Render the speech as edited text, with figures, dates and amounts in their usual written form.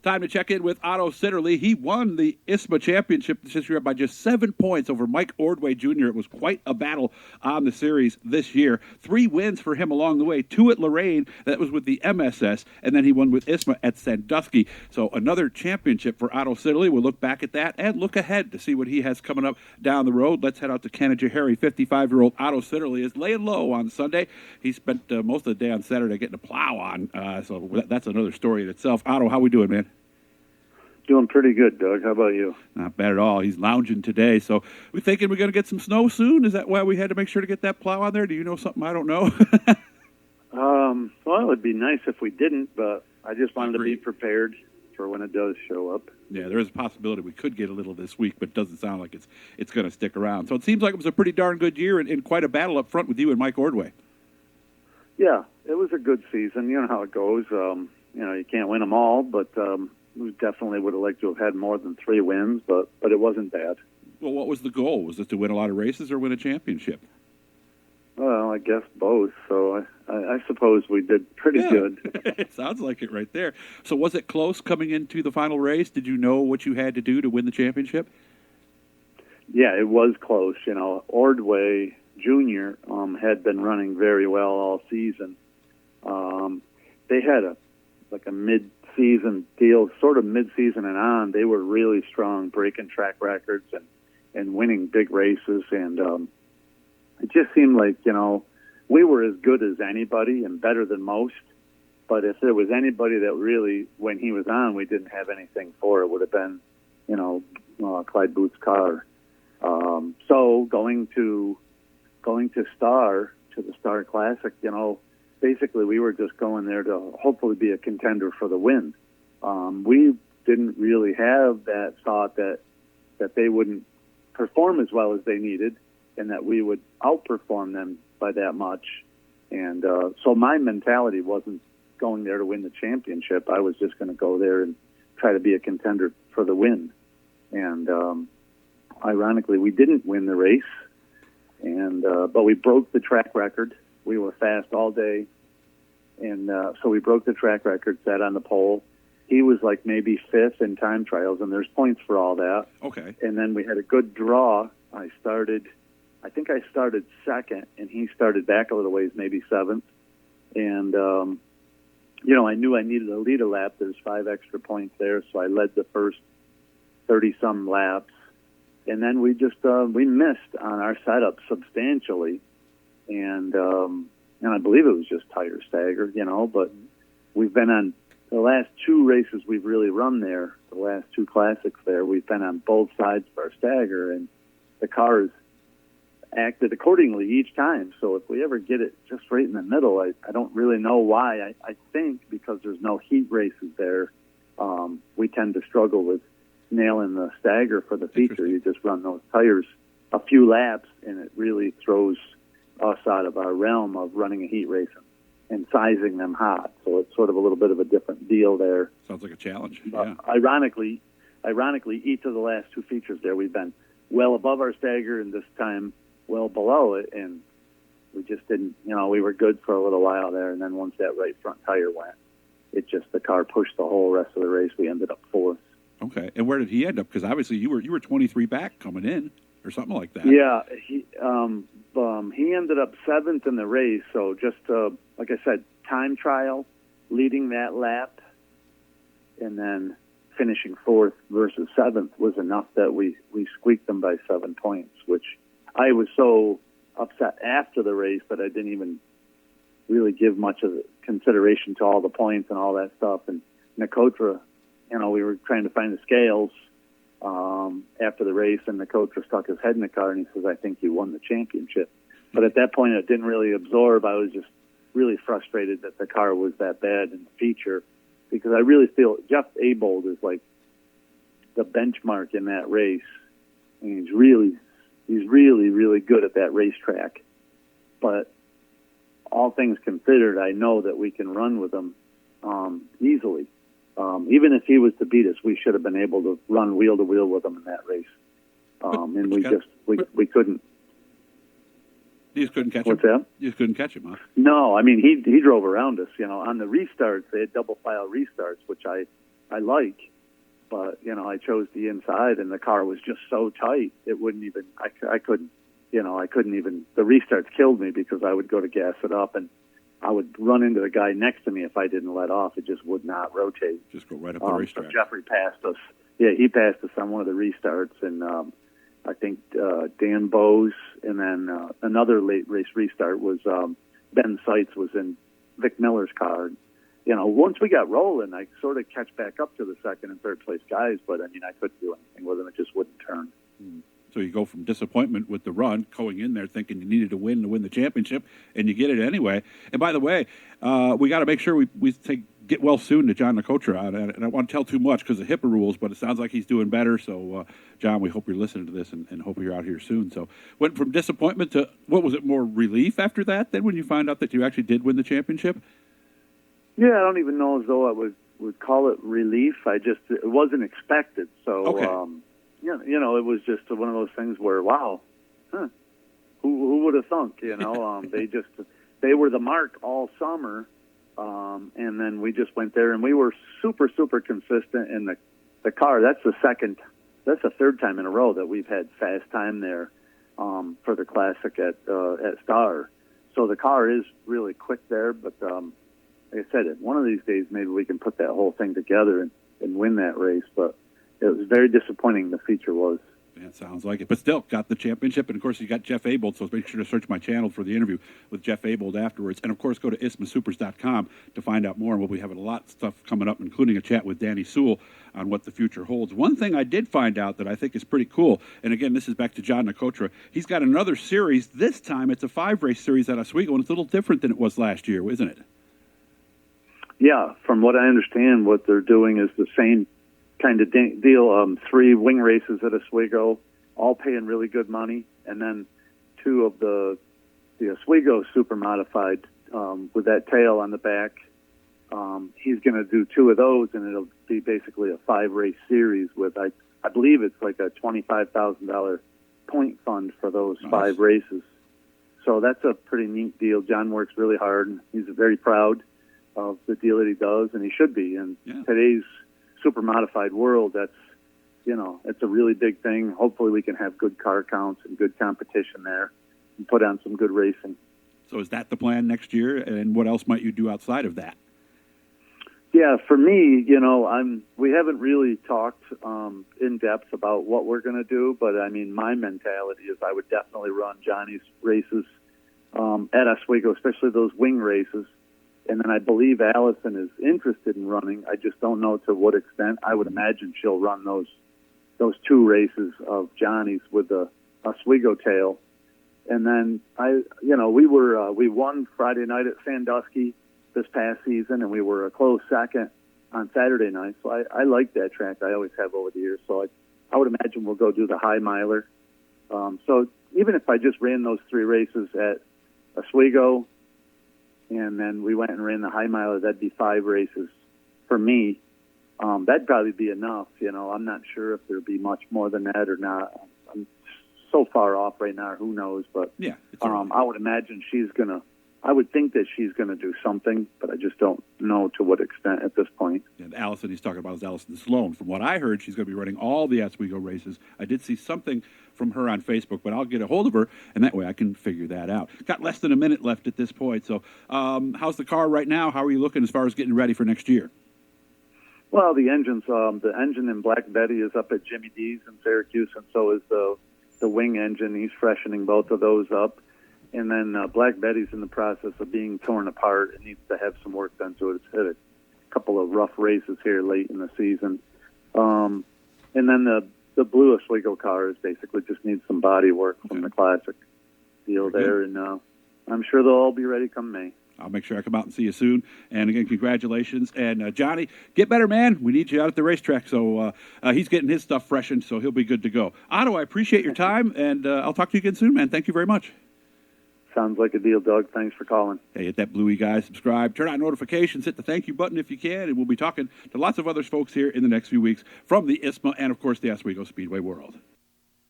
Time to check in with Otto Sitterly. He won the ISMA championship this year by just 7 points over Mike Ordway Jr. It was quite a battle on the series this year. 3 wins for him along the way. 2 at Lorraine, that was with the MSS, and then he won with ISMA at Sandusky. So another championship for Otto Sitterly. We'll look back at that and look ahead to see what he has coming up down the road. Let's head out to Canajoharie. 55-year-old Otto Sitterly is laying low on Sunday. He spent most of the day on Saturday getting a plow on, so that's another story in itself. Otto, how we doing, man? Doing pretty good, Doug. How about you? Not bad at all. He's lounging today. So we thinking we're going to get some snow soon? Is that why we had to make sure to get that plow on there? Do you know something I don't know? Well, it would be nice if we didn't, but I just wanted to be prepared for when it does show up. Yeah, there is a possibility we could get a little this week, but it doesn't sound like it's going to stick around. So it seems like it was a pretty darn good year and quite a battle up front with you and Mike Ordway. Yeah, it was a good season. You know how it goes. You can't win them all, but we definitely would have liked to have had more than 3 wins, but it wasn't bad. Well, what was the goal? Was it to win a lot of races or win a championship? Well, I guess both. So I suppose we did pretty good. It sounds like it right there. So was it close coming into the final race? Did you know what you had to do to win the championship? Yeah, it was close. Ordway Jr. Had been running very well all season. They had a mid-season deal, sort of mid-season and on. They were really strong, breaking track records and winning big races. And it just seemed like, we were as good as anybody and better than most. But if there was anybody that really, when he was on, we didn't have anything for, it would have been, Clyde Booth's car. So going to the Star Classic, basically we were just going there to hopefully be a contender for the win. We didn't really have that thought that they wouldn't perform as well as they needed and that we would outperform them by that much. And so my mentality wasn't going there to win the championship. I was just going to go there and try to be a contender for the win. And ironically, we didn't win the race, but we broke the track record. We were fast all day, and so we broke the track record, sat on the pole. He was like maybe 5th in time trials, and there's points for all that. Okay. And then we had a good draw. I think I started 2nd, and he started back a little ways, maybe 7th. And, I knew I needed to lead a lap. There's 5 extra points there, so I led the first 30-some laps. And then we just we missed on our setup substantially. And I believe it was just tire stagger, but we've been on the last 2 races we've really run there, the last 2 classics there, we've been on both sides of our stagger, and the cars acted accordingly each time. So if we ever get it just right in the middle, I don't really know why. I think because there's no heat races there, we tend to struggle with nailing the stagger for the feature. You just run those tires a few laps, and it really throws us out of our realm of running a heat race and sizing them hot. So it's sort of a little bit of a different deal there. Sounds like a challenge. Yeah. Ironically, each of the last 2 features there, we've been well above our stagger, and this time well below it, and we just didn't, we were good for a little while there, and then once that right front tire went, the car pushed the whole rest of the race. We ended up 4th. Okay, and where did he end up? Because obviously you were 23 back coming in, or something like that. Yeah, he ended up 7th in the race. So just like I said, time trial, leading that lap, and then finishing 4th versus 7th was enough that we squeaked them by 7 points. Which I was so upset after the race that I didn't even really give much of consideration to all the points and all that stuff. And Nicotra, we were trying to find the scales after the race, and Nicotra stuck his head in the car, and he says, "I think you won the championship." But at that point, it didn't really absorb. I was just really frustrated that the car was that bad in the feature, because I really feel Jeff Abold is like the benchmark in that race, and he's really, really good at that racetrack. But all things considered, I know that we can run with him easily. Even if he was to beat us, we should have been able to run wheel to wheel with him in that race. And we couldn't. You just couldn't catch What's him? that? You just couldn't catch him, huh? No, I mean, he drove around us. On the restarts, they had double file restarts, which I I like, but I chose the inside, and the car was just so tight it wouldn't even. I couldn't. I couldn't even. The restarts killed me because I would go to gas it up, and I would run into the guy next to me if I didn't let off. It just would not rotate. Just go right up the racetrack. So Jeffrey passed us. Yeah, he passed us on one of the restarts, and I think Dan Bowes, and then another late race restart was Ben Seitz was in Vic Miller's car. Once we got rolling, I sort of catch back up to the second and third place guys, but I couldn't do anything with them. It just wouldn't turn. So you go from disappointment with the run, going in there thinking you needed to win the championship, and you get it anyway. And by the way, we got to make sure we get well soon to John Nicotra. And I don't want to tell too much because of HIPAA rules, but it sounds like he's doing better. So, John, we hope you're listening to this and hope you're out here soon. So went from disappointment to, what was it, more relief after that then when you find out that you actually did win the championship? Yeah, I don't even know as though I would call it relief. It wasn't expected. So, okay. It was just one of those things where, wow, who would have thunk? They were the mark all summer, and then we just went there, and we were super, super consistent in the car. That's the third time in a row that we've had fast time there for the Classic at Star. So the car is really quick there, but like I said, one of these days maybe we can put that whole thing together and win that race, but it was very disappointing, the feature was. Yeah, it sounds like it. But still, got the championship. And, of course, you got Jeff Abold, so make sure to search my channel for the interview with Jeff Abold afterwards. And, of course, go to ISMASupers.com to find out more. And we'll be having a lot of stuff coming up, including a chat with Danny Sewell on what the future holds. One thing I did find out that I think is pretty cool, and, again, this is back to John Nicotra. He's got another series. This time it's a 5-race series at Oswego, and it's a little different than it was last year, isn't it? Yeah, from what I understand, what they're doing is the same kind of deal. 3 wing races at Oswego, all paying really good money, and then 2 of the Oswego super modified with that tail on the back. He's going to do 2 of those, and it'll be basically a 5-race series with I believe it's like a $25,000 point fund for those 5 races. So that's a pretty neat deal. John works really hard, and he's very proud of the deal that he does, and he should be. In today's super modified world, that's it's a really big thing. Hopefully we can have good car counts and good competition there and put on some good racing. So is that the plan next year, and what else might you do outside of that? Yeah, for me, we haven't really talked in depth about what we're going to do, but my mentality is I would definitely run Johnny's races at Oswego, especially those wing races. And then I believe Allison is interested in running. I just don't know to what extent. I would imagine she'll run those 2 races of Johnny's with the Oswego tail. And then we won Friday night at Sandusky this past season, and we were a close second on Saturday night. So I like that track. I always have over the years. So I would imagine we'll go do the high miler. So even if I just ran those 3 races at Oswego, and then we went and ran the high miler, that'd be 5 races for me. That'd probably be enough. I'm not sure if there'd be much more than that or not. I'm so far off right now, who knows? But yeah, I would imagine I would think that she's going to do something, but I just don't know to what extent at this point. And Allison he's talking about is Allison Sloan. From what I heard, she's going to be running all the Oswego races. I did see something from her on Facebook, but I'll get a hold of her, and that way I can figure that out. Got less than a minute left at this point. So how's the car right now? How are you looking as far as getting ready for next year? Well, the engine in Black Betty is up at Jimmy D's in Syracuse, and so is the wing engine. He's freshening both of those up. And then Black Betty's in the process of being torn apart. It needs to have some work done to it. It's had a couple of rough races here late in the season. And then the blue Oswego car is basically just needs some body work from the Classic deal there. And I'm sure they'll all be ready come May. I'll make sure I come out and see you soon. And, again, congratulations. And, Johnny, get better, man. We need you out at the racetrack. So he's getting his stuff freshened, so he'll be good to go. Otto, I appreciate your time, and I'll talk to you again soon, man. Thank you very much. Sounds like a deal, Doug. Thanks for calling. Hey, hit that bluey guy, subscribe, turn on notifications, hit the thank you button if you can, and we'll be talking to lots of other folks here in the next few weeks from the ISMA and, of course, the Oswego Speedway world.